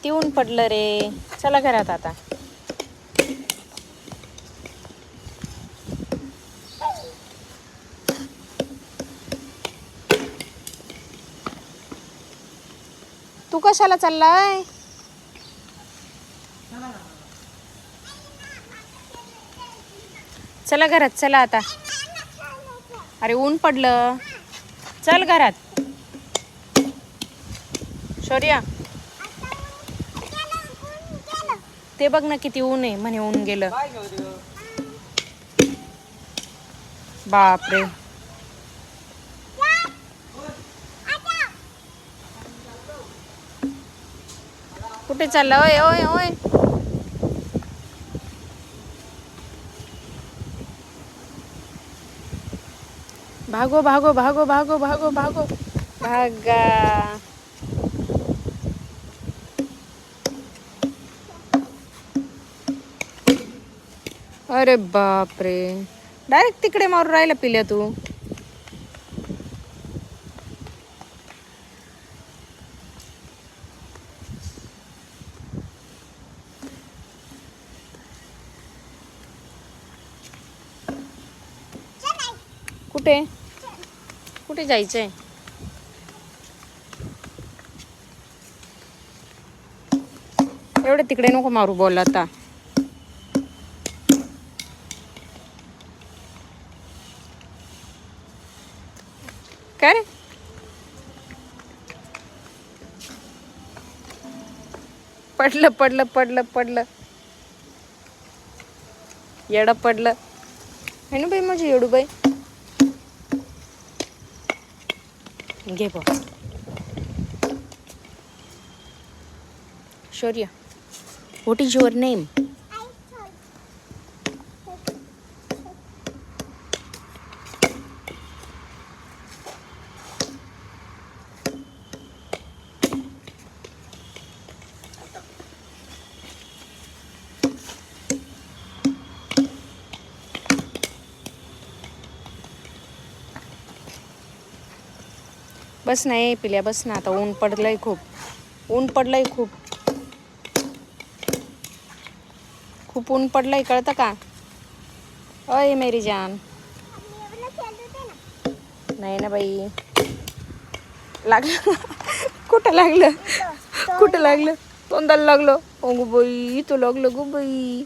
किती ऊन पडलं रे. चला घरात आता. तू कशाला चाललाय? चला घरात, चला आता. अरे ऊन पडलं, चल घरात. शौर्या ते बघ ना किती ऊन आहे. म्हणे ऊन गेलं. बापरे. कुठे चालला? ओय ओय ओय. भागो भागो भागो भागो भागो भागो भागा. अरे बापरे, डायरेक्ट तिकडे मारून राहिला पिल्या तू. कुठे कुठे जायचंय? एवढे तिकडे नको मारू बॉल आता. काय रे? पडलं पडलं पडलं पडलं. येडं पडलं है ना बाई माझी येडू बाई. घे बॉ. शौर्य, व्हॉट इज युअर नेम? बस नाही पिल्या, बस ना आता. ऊन पडलंय खूप. ऊन पडलंय खूप. खूप ऊन पडलंय, कळतं का? अय मेरी जान. नाही ना बाई. लागलं. कुठं लागलं? कुठं लागलं? तोंडाला लागलं. ओ गो बाई, इथं लागलं गो बाई.